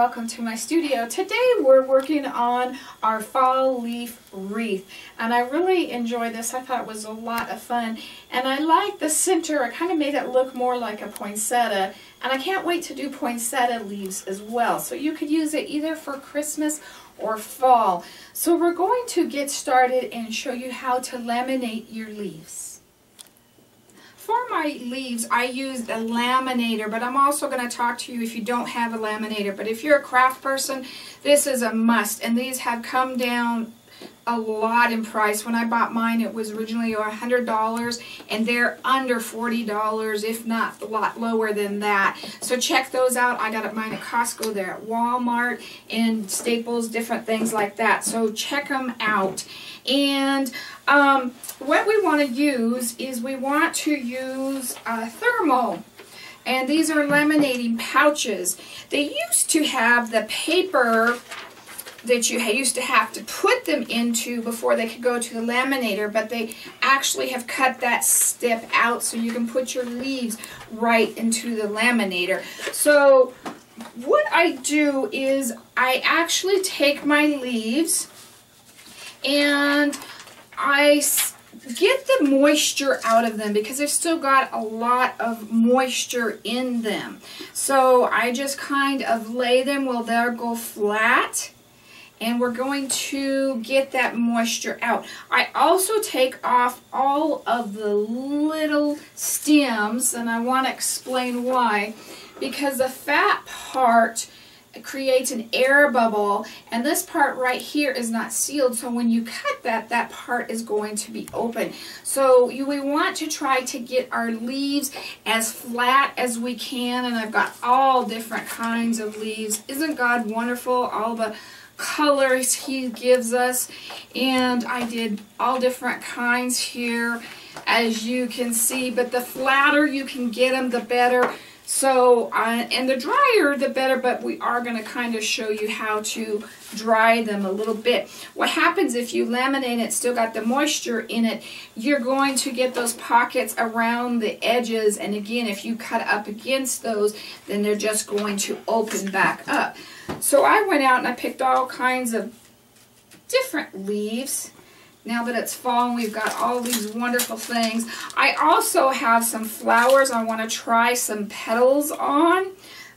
welcome to my studio. Today we're working on our fall leaf wreath, and I really enjoyed this. I thought it was a lot of fun, and I like the center. I kind of made it look more like a poinsettia, and I can't wait to do poinsettia leaves as well. So you could use it either for Christmas or fall. So we're going to get started and show you how to laminate your leaves. For my leaves, I used a laminator, but I'm also going to talk to you if you don't have a laminator. But if you're a craft person, this is a must. And these have come down a lot in price. When I bought mine, it was originally $100, and they're under $40, if not a lot lower than that. So check those out. I got mine at Costco, they're at Walmart, and Staples, different things like that. So check them out. And what we want to use is we want to use thermal. And these are laminating pouches. They used to have the paper that you used to have to put them into before they could go to the laminator, but they actually have cut that step out so you can put your leaves right into the laminator. So what I do is I actually take my leaves and I get the moisture out of them because they've still got a lot of moisture in them. So I just kind of lay them where they'll go flat, and we're going to get that moisture out. I also take off all of the little stems, and I want to explain why. Because the fat part creates an air bubble, and this part right here is not sealed, so when you cut that, that part is going to be open. So we want to try to get our leaves as flat as we can, and I've got all different kinds of leaves. Isn't God wonderful? All the colors He gives us, and I did all different kinds here, as you can see, but the flatter you can get them, the better. So, and the drier, the better, but we are going to kind of show you how to dry them a little bit. What happens if you laminate it, still got the moisture in it, you're going to get those pockets around the edges, and again, if you cut up against those, then they're just going to open back up. So I went out and I picked all kinds of different leaves. Now that it's fall and we've got all these wonderful things. I also have some flowers I want to try some petals on. I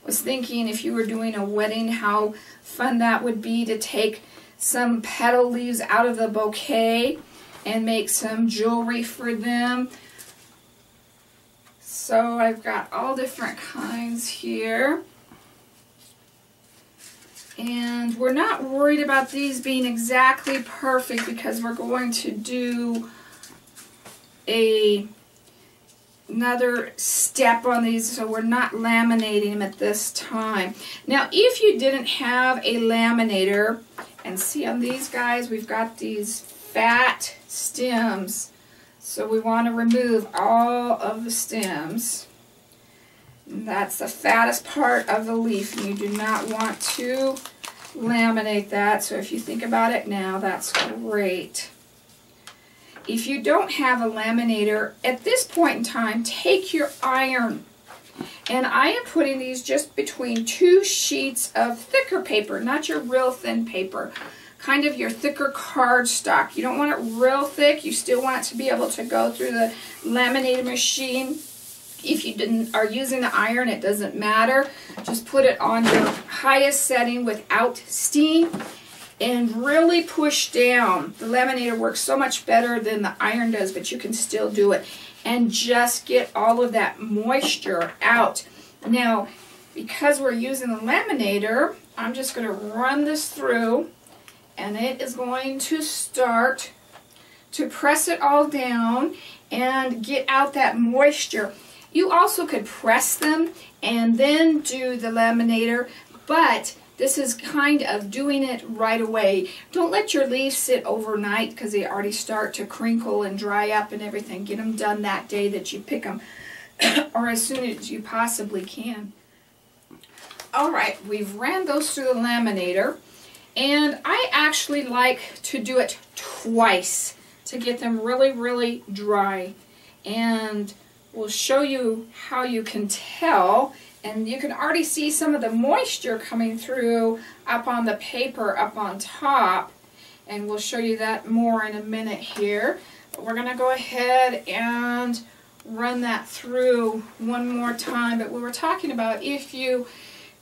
was thinking if you were doing a wedding, how fun that would be to take some petal leaves out of the bouquet and make some jewelry for them. So I've got all different kinds here. And we're not worried about these being exactly perfect because we're going to do another step on these, so we're not laminating them at this time. Now, if you didn't have a laminator, and see on these guys, we've got these fat stems, so we want to remove all of the stems. That's the fattest part of the leaf, and you do not want to laminate that. So if you think about it now, that's great. If you don't have a laminator, at this point in time, take your iron. And I am putting these just between two sheets of thicker paper, not your real thin paper, kind of your thicker cardstock. You don't want it real thick. You still want it to be able to go through the laminating machine. If you are using the iron, it doesn't matter. Just put it on your highest setting without steam and really push down. The laminator works so much better than the iron does, but you can still do it. And just get all of that moisture out. Now, because we're using the laminator, I'm just going to run this through, and it is going to start to press it all down and get out that moisture. You also could press them and then do the laminator, but this is kind of doing it right away. Don't let your leaves sit overnight because they already start to crinkle and dry up and everything. Get them done that day that you pick them or as soon as you possibly can. Alright, we've ran those through the laminator, and I actually like to do it twice to get them really, really dry. And we'll show you how you can tell And you can already see some of the moisture coming through up on the paper up on top. And we'll show you that more in a minute here. But we're going to go ahead and run that through one more time. But we were talking about if you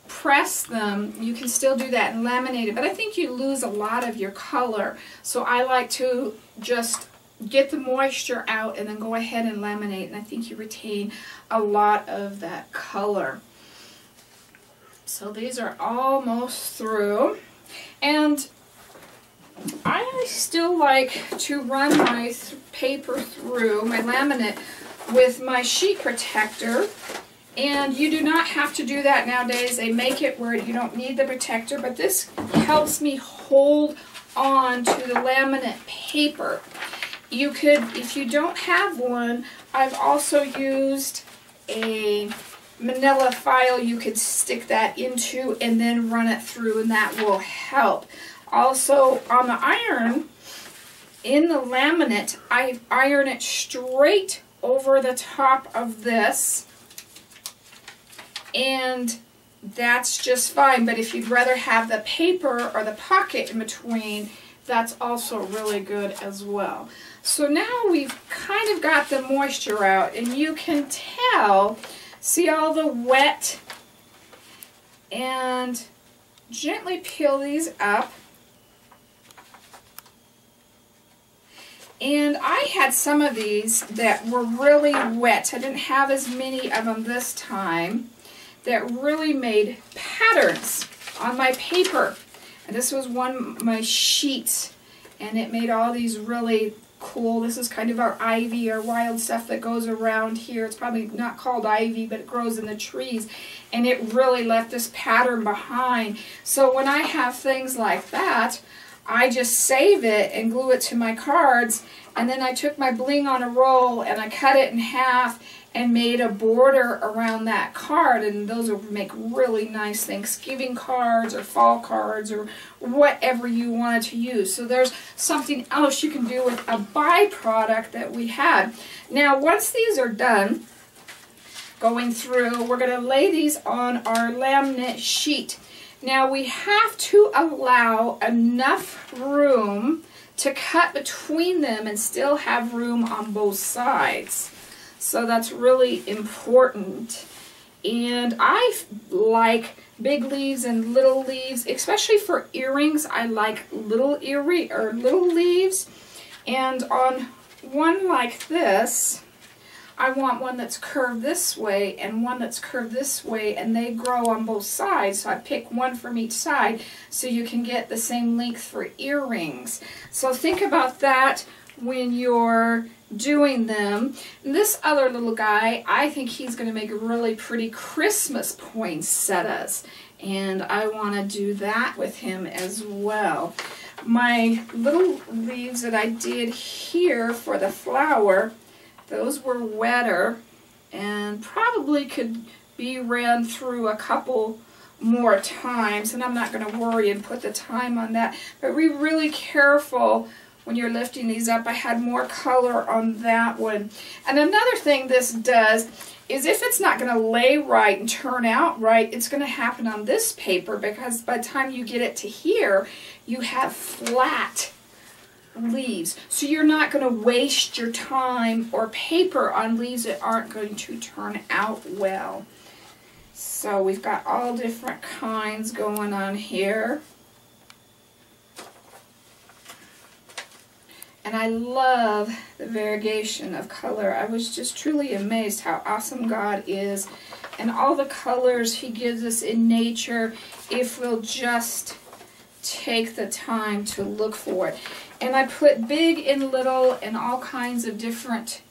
press them, you can still do that and laminate it. But I think you lose a lot of your color. So I like to just get the moisture out and then go ahead and laminate. And I think you retain a lot of that color. So these are almost through, and I still like to run my paper through, my laminate, with my sheet protector, and you do not have to do that nowadays. They make it where you don't need the protector, but this helps me hold on to the laminate paper. You could, if you don't have one, I've also used a manila file you could stick that into and then run it through, and that will help. Also on the iron, in the laminate, I iron it straight over the top of this, and that's just fine. But if you'd rather have the paper or the pocket in between, that's also really good as well. So now we've kind of got the moisture out, and you can tell, see all the wet, and gently peel these up. And I had some of these that were really wet. I didn't have as many of them this time, that really made patterns on my paper. And this was one of my sheets, and it made all these really cool. This is kind of our ivy or wild stuff that goes around here. It's probably not called ivy, but it grows in the trees, and it really left this pattern behind. So when I have things like that, I just save it and glue it to my cards, and then I took my bling on a roll and I cut it in half and made a border around that card, and those will make really nice Thanksgiving cards or fall cards or whatever you wanted to use. So there's something else you can do with a byproduct that we had. Now once these are done going through, we're going to lay these on our laminate sheet. Now we have to allow enough room to cut between them and still have room on both sides. So that's really important. And I like big leaves and little leaves, especially for earrings. I like little leaves. And on one like this, I want one that's curved this way and one that's curved this way, and they grow on both sides. So I pick one from each side so you can get the same length for earrings. So think about that when you're doing them. And this other little guy, I think he's going to make really pretty Christmas poinsettias, and I want to do that with him as well. My little leaves that I did here for the flower, those were wetter and probably could be ran through a couple more times, and I'm not going to worry and put the time on that, but be really careful when you're lifting these up. I had more color on that one. And another thing this does is if it's not going to lay right and turn out right, it's going to happen on this paper, because by the time you get it to here, you have flat leaves. So you're not going to waste your time or paper on leaves that aren't going to turn out well. So we've got all different kinds going on here. And I love the variegation of color. I was just truly amazed how awesome God is, and all the colors He gives us in nature if we'll just take the time to look for it. And I put big and little and all kinds of different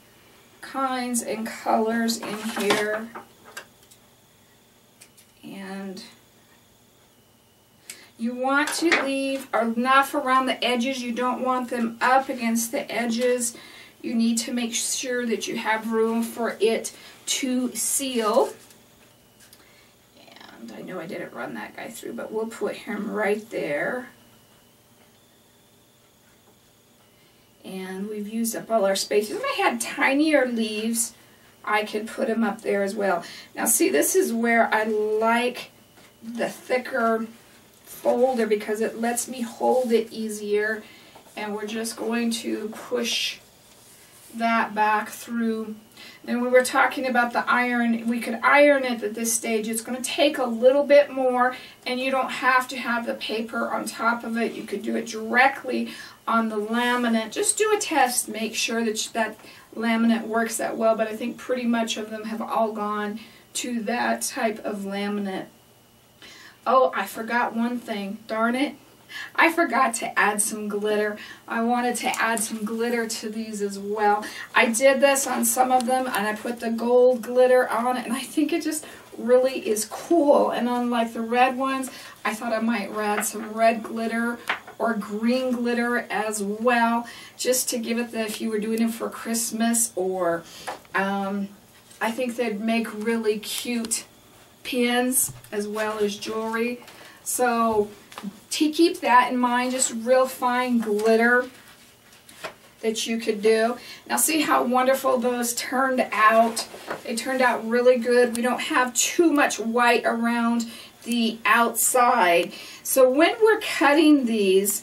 kinds and colors in here. And you want to leave enough around the edges. You don't want them up against the edges. You need to make sure that you have room for it to seal. And I know I didn't run that guy through, but we'll put him right there. And we've used up all our spaces. And I had tinier leaves I could put them up there as well. Now see, this is where I like the thicker folder because it lets me hold it easier. And we're just going to push that back through. And we were talking about the iron. We could iron it at this stage. It's going to take a little bit more, and you don't have to have the paper on top of it. You could do it directly on the laminate. Just do a test. Make sure that that laminate works that well, but I think pretty much of them have all gone to that type of laminate. Oh, I forgot one thing. Darn it. I forgot to add some glitter. I wanted to add some glitter to these as well. I did this on some of them, and I put the gold glitter on it, and I think it just really is cool. And on like the red ones, I thought I might add some red glitter or green glitter as well, just to give it the, if you were doing it for Christmas, or I think they'd make really cute pins as well as jewelry. So to keep that in mind, just real fine glitter that you could do. Now see how wonderful those turned out. They turned out really good. We don't have too much white around the outside. So when we're cutting these,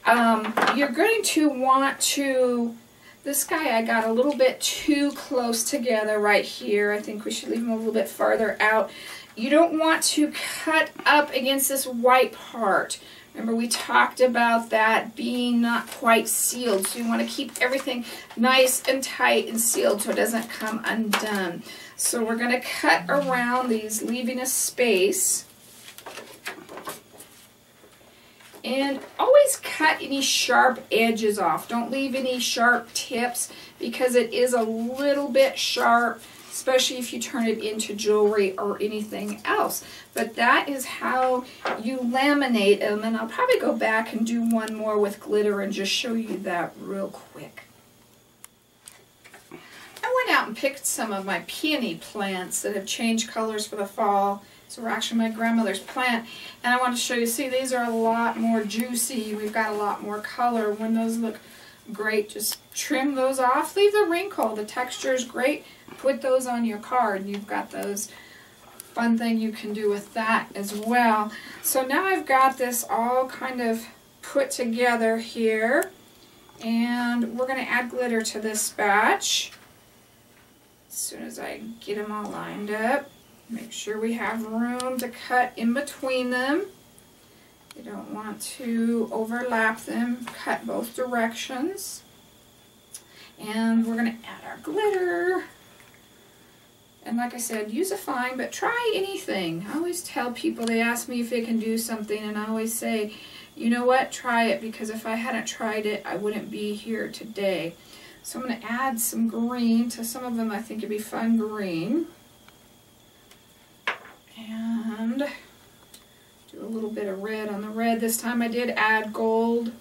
you're going to want to, this guy I got a little bit too close together right here. I think we should leave him a little bit farther out. You don't want to cut up against this white part. Remember, we talked about that being not quite sealed, so you want to keep everything nice and tight and sealed so it doesn't come undone. So we're going to cut around these, leaving a space. And always cut any sharp edges off. Don't leave any sharp tips because it is a little bit sharp, especially if you turn it into jewelry or anything else. But that is how you laminate them, and I'll probably go back and do one more with glitter and just show you that real quick. I went out and picked some of my peony plants that have changed colors for the fall. So we're actually my grandmother's plant, and I want to show you, see, these are a lot more juicy. We've got a lot more color. When those look great, just trim those off. Leave the wrinkle. The texture is great. Put those on your card. You've got those fun thing you can do with that as well. So now I've got this all kind of put together here, and we're going to add glitter to this batch as soon as I get them all lined up. Make sure we have room to cut in between them. You don't want to overlap them. Cut both directions. And we're going to add our glitter. And like I said, use a fine, but try anything. I always tell people, they ask me if they can do something, and I always say, you know what, try it, because if I hadn't tried it, I wouldn't be here today. So I'm going to add some green to some of them. I think it'd be fun green. And do a little bit of red on the red. This time I did add gold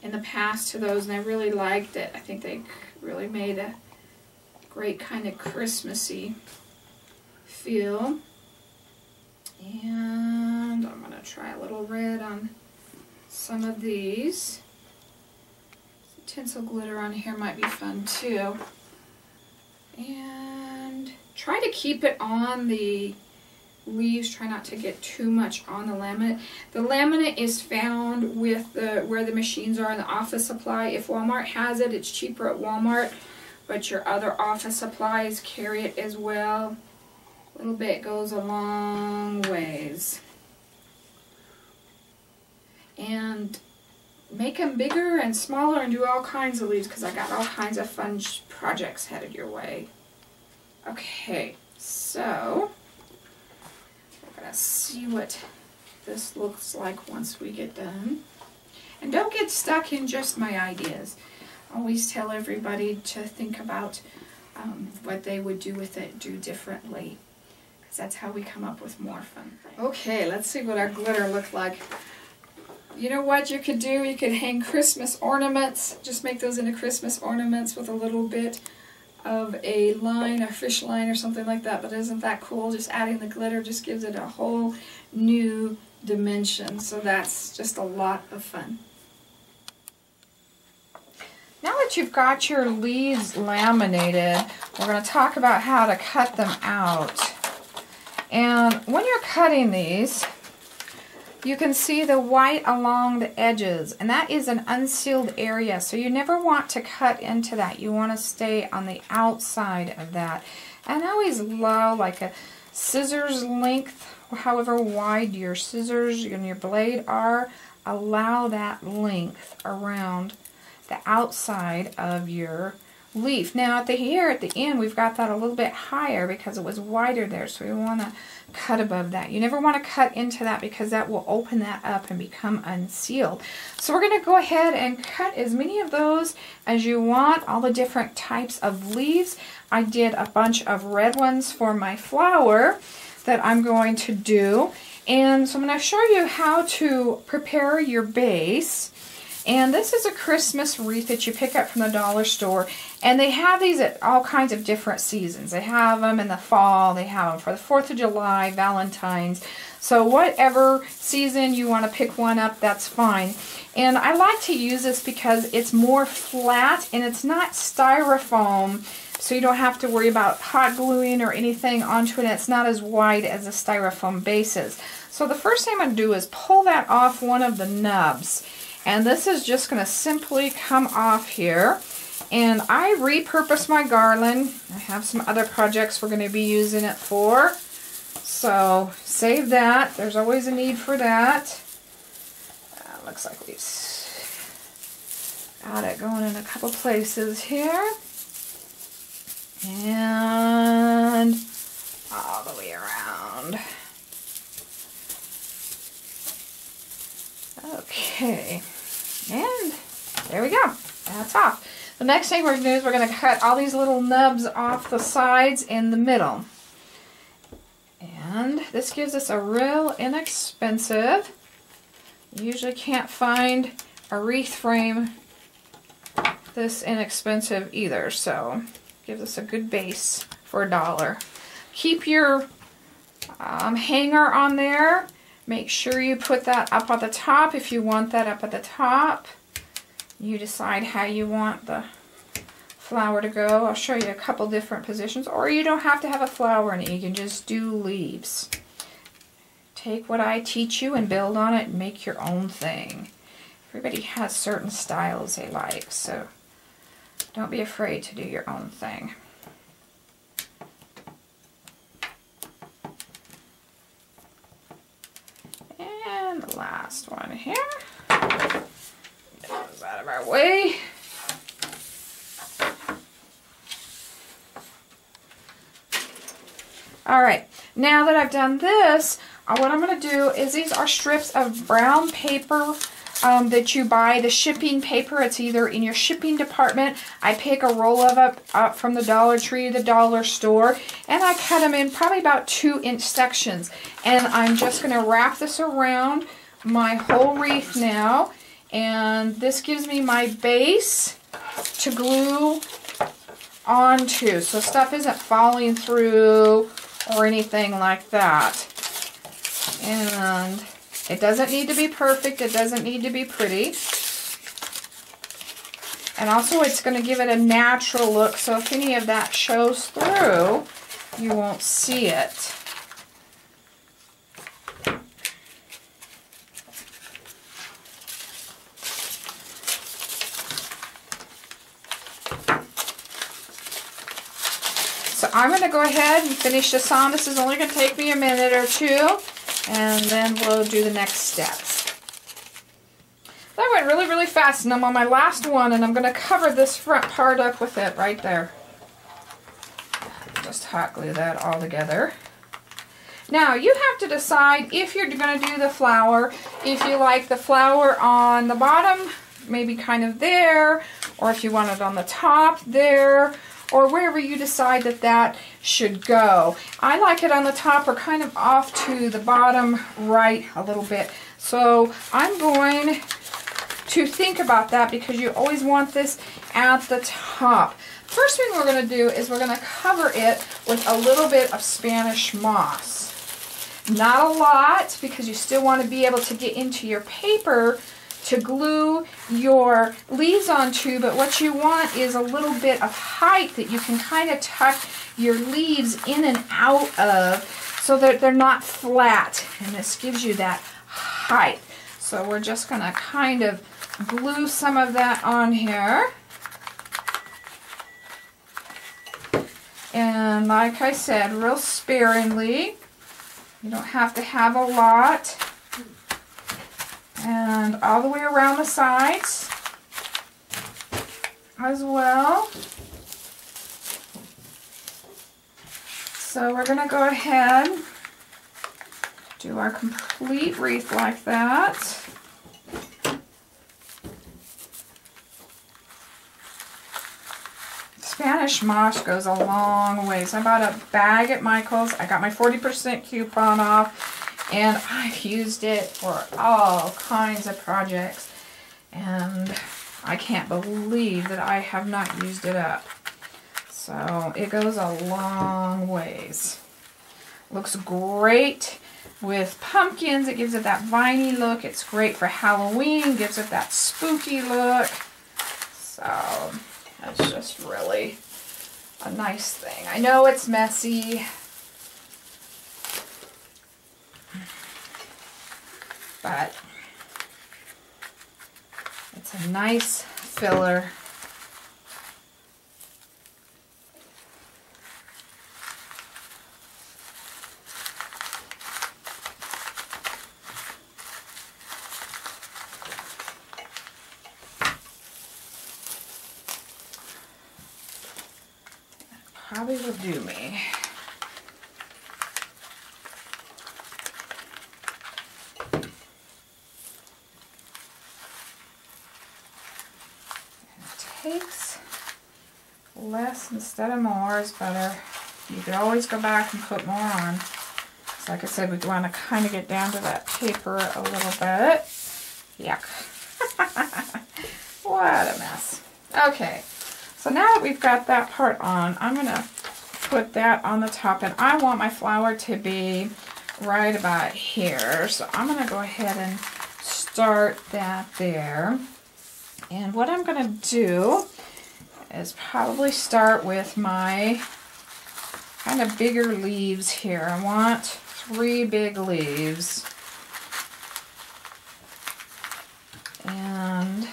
in the past to those, and I really liked it. I think they really made a great kind of Christmassy feel. And I'm going to try a little red on some of these. Some tinsel glitter on here might be fun too. And try to keep it on the leaves. Try not to get too much on the laminate. The laminate is found with where the machines are in the office supply. If Walmart has it, it's cheaper at Walmart, but your other office supplies carry it as well. A little bit goes a long ways. And make them bigger and smaller and do all kinds of leaves, because I got all kinds of fun projects headed your way. Okay, so we're going to see what this looks like once we get done. And don't get stuck in just my ideas. I always tell everybody to think about what they would do with it, do differently. Because that's how we come up with more fun things. Okay, let's see what our glitter looked like. You know what you could do? You could hang Christmas ornaments. Just make those into Christmas ornaments with a little bit of a line, a fish line or something like that. But isn't that cool? Just adding the glitter just gives it a whole new dimension. So that's just a lot of fun. Now I that you've got your leaves laminated, we're going to talk about how to cut them out. And when you're cutting these, you can see the white along the edges, and that is an unsealed area, so you never want to cut into that. You want to stay on the outside of that. And I always allow like a scissors length, however wide your scissors and your blade are, allow that length around the outside of your leaf. Now here at the end, we've got that a little bit higher because it was wider there, so we want to cut above that. You never want to cut into that because that will open that up and become unsealed. So we're going to go ahead and cut as many of those as you want, all the different types of leaves. I did a bunch of red ones for my flower that I'm going to do. And so I'm going to show you how to prepare your base. And this is a Christmas wreath that you pick up from the dollar store. And they have these at all kinds of different seasons. They have them in the fall. They have them for the 4th of July, Valentine's. So whatever season you want to pick one up, that's fine. And I like to use this because it's more flat and it's not styrofoam. So you don't have to worry about hot gluing or anything onto it. It's not as wide as a styrofoam base is. So the first thing I'm going to do is pull that off one of the nubs. And this is just going to simply come off here. And I repurpose my garland. I have some other projects we're going to be using it for. So save that. There's always a need for that. Looks like we've got it going in a couple places here. And all the way around. Okay, and there we go. That's off. The next thing we're going to do is we're going to cut all these little nubs off the sides in the middle. And this gives us a real inexpensive, you usually can't find a wreath frame this inexpensive either, so gives us a good base for $1. Keep your hanger on there. Make sure you put that up at the top if you want that up at the top. You decide how you want the flower to go. I'll show you a couple different positions, or you don't have to have a flower in it. You can just do leaves. Take what I teach you and build on it and make your own thing. Everybody has certain styles they like, so don't be afraid to do your own thing. And the last one here. Get those out of our way. Alright, now that I've done this, what I'm going to do is these are strips of brown paper that you buy, the shipping paper. It's either in your shipping department. I pick a roll of it up from the Dollar Tree, the dollar store, and I cut them in probably about 2-inch sections. And I'm just going to wrap this around my whole wreath now. And this gives me my base to glue onto, so stuff isn't falling through or anything like that. And it doesn't need to be perfect, it doesn't need to be pretty. And also it's going to give it a natural look, so if any of that shows through, you won't see it. So I'm going to go ahead and finish this on. This is only going to take me a minute or two, and then we'll do the next steps. That went really, really fast, and I'm on my last one, and I'm going to cover this front part up with it right there. Just hot glue that all together. Now, you have to decide if you're going to do the flower, if you like the flower on the bottom, maybe kind of there, or if you want it on the top there, or wherever you decide that that should go. I like it on the top or kind of off to the bottom right a little bit. So I'm going to think about that because you always want this at the top. First thing we're going to do is we're going to cover it with a little bit of Spanish moss. Not a lot, because you still want to be able to get into your paper to glue your leaves onto, but what you want is a little bit of height that you can kind of tuck your leaves in and out of so that they're not flat, and this gives you that height. So we're just going to kind of glue some of that on here. And like I said, real sparingly. You don't have to have a lot. And all the way around the sides as well. So we're going to go ahead, do our complete wreath like that. Spanish moss goes a long ways. I bought a bag at Michael's. I got my 40% coupon off, and I've used it for all kinds of projects. And I can't believe that I have not used it up. So it goes a long ways. Looks great with pumpkins. It gives it that viney look. It's great for Halloween. Gives it that spooky look. So that's just really a nice thing. I know it's messy, but it's a nice filler. Probably will do me. It takes less instead of more is better. You could always go back and put more on. So like I said, we want to kind of get down to that paper a little bit. Yuck. What a mess. Okay. So now that we've got that part on, I'm going to put that on the top, and I want my flower to be right about here. So I'm going to go ahead and start that there. And what I'm going to do is probably start with my kind of bigger leaves here. I want 3 big leaves. And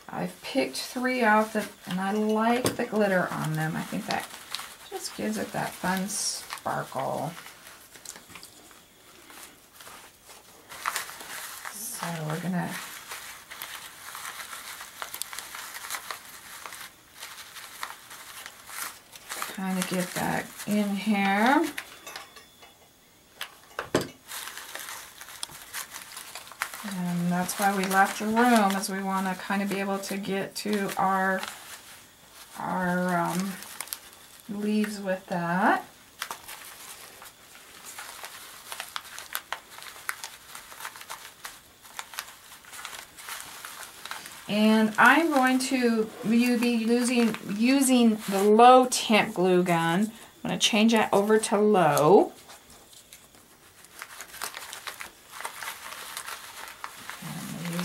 I've picked 3 out that, and I like the glitter on them. I think that just gives it that fun sparkle. So we're gonna kind of get that in here. And that's why we left room, as we want to kind of be able to get to our leaves with that. And I'm going to be using the low temp glue gun. I'm going to change that over to low.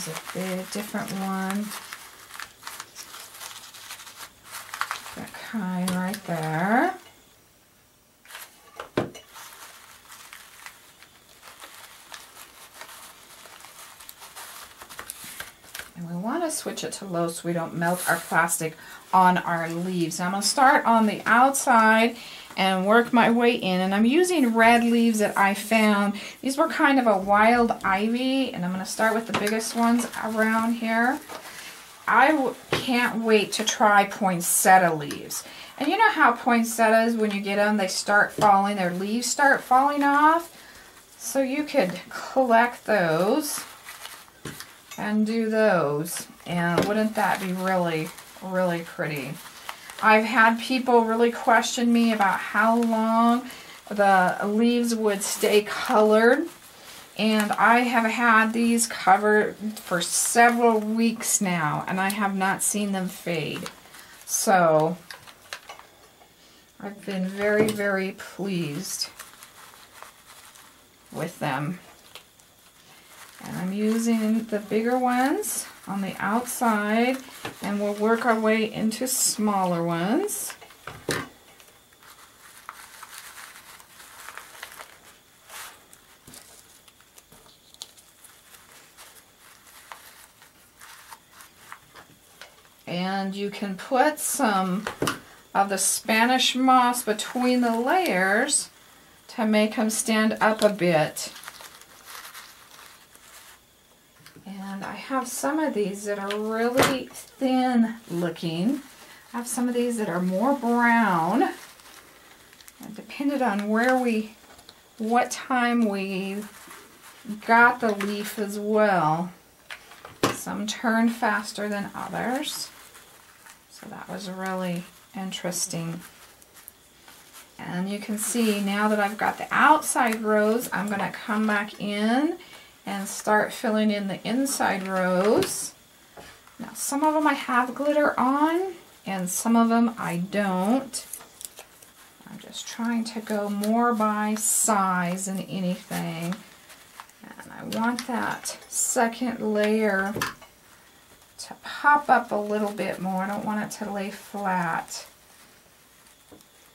A bit different one. That kind right there. And we want to switch it to low so we don't melt our plastic on our leaves. Now I'm going to start on the outside and work my way in, and I'm using red leaves that I found. These were kind of a wild ivy, and I'm going to start with the biggest ones around here. I can't wait to try poinsettia leaves. And you know how poinsettias, when you get them, they start falling, their leaves start falling off? So you could collect those and do those, and wouldn't that be really, really pretty? I've had people really question me about how long the leaves would stay colored, and I have had these covered for several weeks now, and I have not seen them fade. So I've been very, very pleased with them. And I'm using the bigger ones on the outside, and we'll work our way into smaller ones. And you can put some of the Spanish moss between the layers to make them stand up a bit. And I have some of these that are really thin looking. I have some of these that are more brown. And depending on what time we got the leaf as well. Some turn faster than others. So that was really interesting. And you can see now that I've got the outside rows, I'm going to come back in and start filling in the inside rows. Now some of them I have glitter on and some of them I don't. I'm just trying to go more by size than anything. And I want that second layer to pop up a little bit more. I don't want it to lay flat.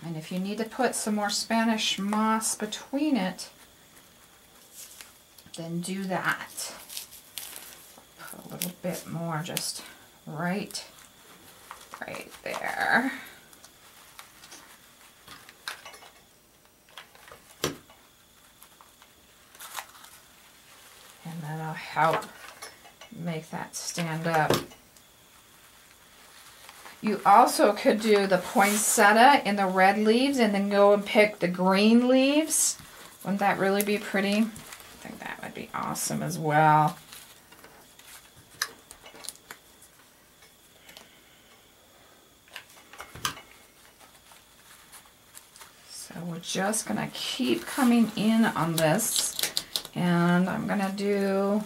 And if you need to put some more Spanish moss between it, then do that. Put a little bit more just right there. And that'll help make that stand up. You also could do the poinsettia in the red leaves and then go and pick the green leaves. Wouldn't that really be pretty? I think that would be awesome as well. So we're just going to keep coming in on this, and I'm going to do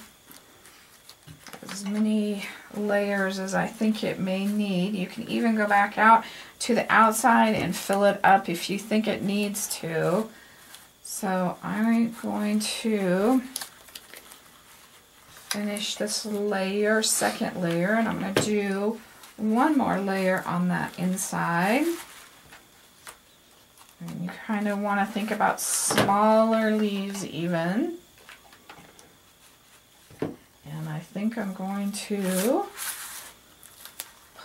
as many layers as I think it may need. You can even go back out to the outside and fill it up if you think it needs to. So I'm going to finish this layer, second layer, and I'm going to do one more layer on that inside. And you kind of want to think about smaller leaves even. And I think I'm going to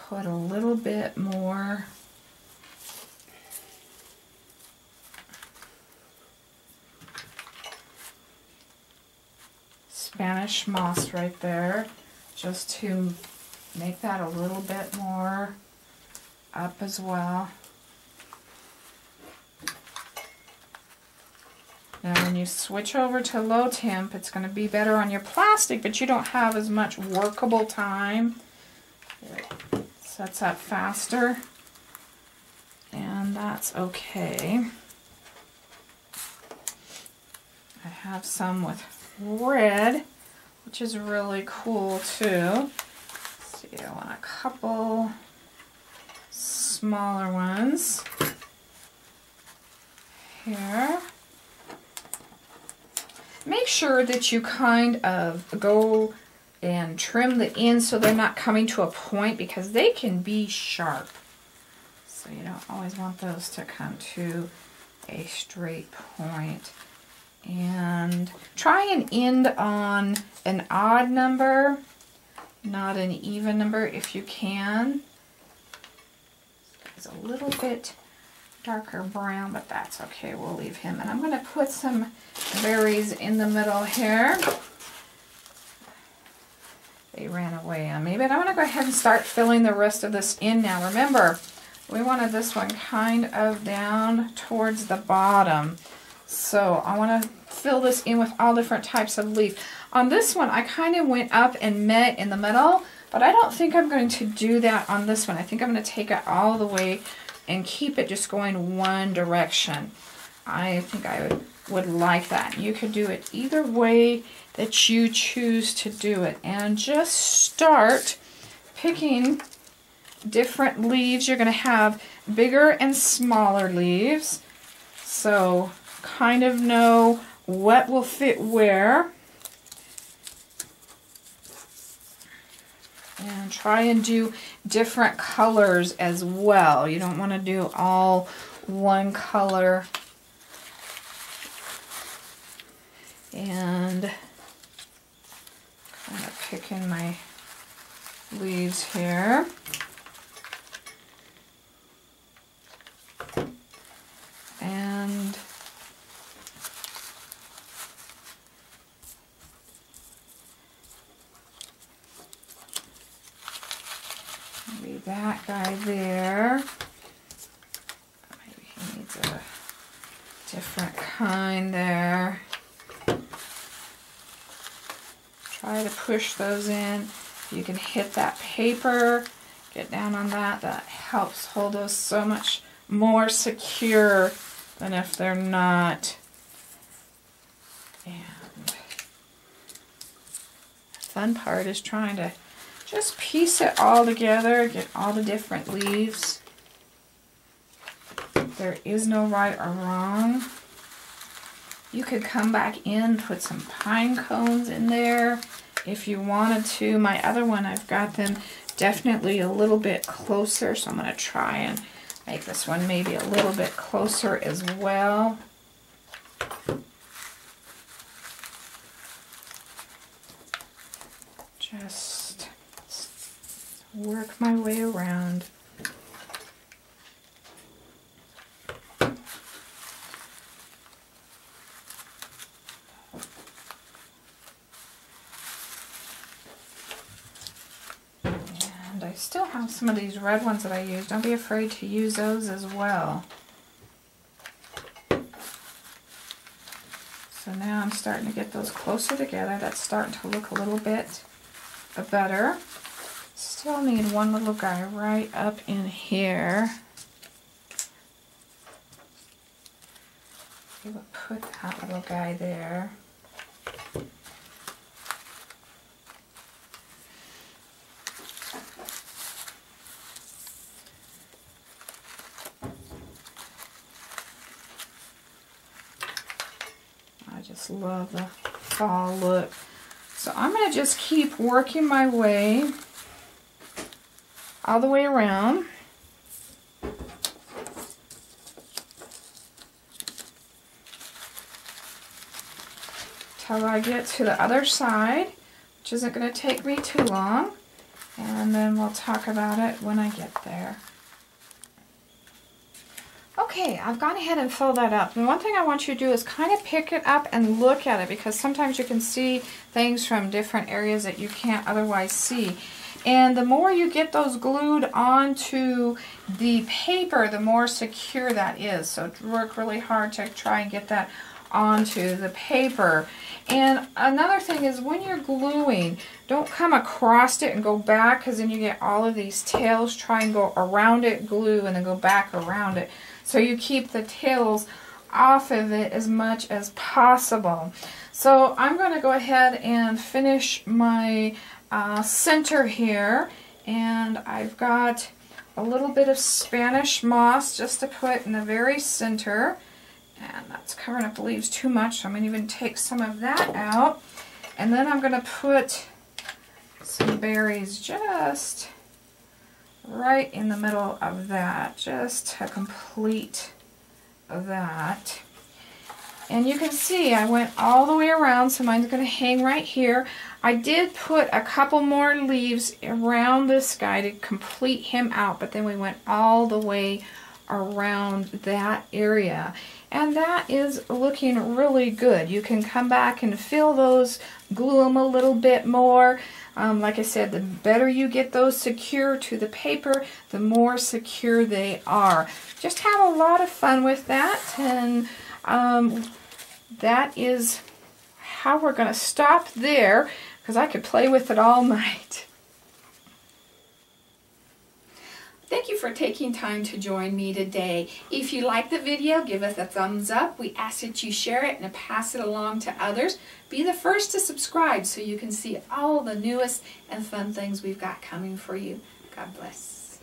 put a little bit more Spanish moss right there, just to make that a little bit more up as well. Now when you switch over to low temp, it's going to be better on your plastic, but you don't have as much workable time. It sets up faster, and that's okay. I have some with red, which is really cool too. Let's see, I want a couple smaller ones here. Make sure that you kind of go and trim the ends so they're not coming to a point, because they can be sharp. So you don't always want those to come to a straight point. And try and end on an odd number, not an even number if you can. It's a little bit darker brown, but that's okay, we'll leave him. And I'm going to put some berries in the middle here. They ran away on me, but I'm going to go ahead and start filling the rest of this in now. Remember, we wanted this one kind of down towards the bottom. So I want to fill this in with all different types of leaf. On this one, I kind of went up and met in the middle, but I don't think I'm going to do that on this one. I think I'm going to take it all the way and keep it just going one direction. I think I would like that. You could do it either way that you choose to do it. And just start picking different leaves. You're going to have bigger and smaller leaves. So kind of know what will fit where. And try and do different colors as well. You don't want to do all one color. And kind of picking my leaves here. And maybe that guy there. Maybe he needs a different kind there. Try to push those in. If you can hit that paper, get down on that. That helps hold those so much more secure than if they're not. And the fun part is trying to just piece it all together, get all the different leaves. There is no right or wrong. You could come back in, put some pine cones in there if you wanted to. My other one, I've got them definitely a little bit closer, so I'm going to try and make this one maybe a little bit closer as well. Just work my way around. And I still have some of these red ones that I use. Don't be afraid to use those as well. So now I'm starting to get those closer together. That's starting to look a little bit better. Still need one little guy right up in here. We will put that little guy there. I just love the fall look. So I'm going to just keep working my way all the way around. Till I get to the other side, which isn't going to take me too long. And then we'll talk about it when I get there. Okay, I've gone ahead and filled that up. And one thing I want you to do is kind of pick it up and look at it, because sometimes you can see things from different areas that you can't otherwise see. And the more you get those glued onto the paper, the more secure that is. So work really hard to try and get that onto the paper. And another thing is, when you're gluing, don't come across it and go back, because then you get all of these tails. Try and go around it, glue, and then go back around it. So you keep the tails off of it as much as possible. So I'm going to go ahead and finish my center here. And I've got a little bit of Spanish moss just to put in the very center. And that's covering up the leaves too much, so I'm going to even take some of that out. And then I'm going to put some berries just right in the middle of that, just to complete that. And you can see I went all the way around, so mine's going to hang right here. I did put a couple more leaves around this guy to complete him out, but then we went all the way around that area. And that is looking really good. You can come back and fill those, glue them a little bit more. Like I said, the better you get those secure to the paper, the more secure they are. Just have a lot of fun with that, and that is how we're going to stop there, because I could play with it all night. Thank you for taking time to join me today. If you like the video, give us a thumbs up. We ask that you share it and pass it along to others. Be the first to subscribe so you can see all the newest and fun things we've got coming for you. God bless.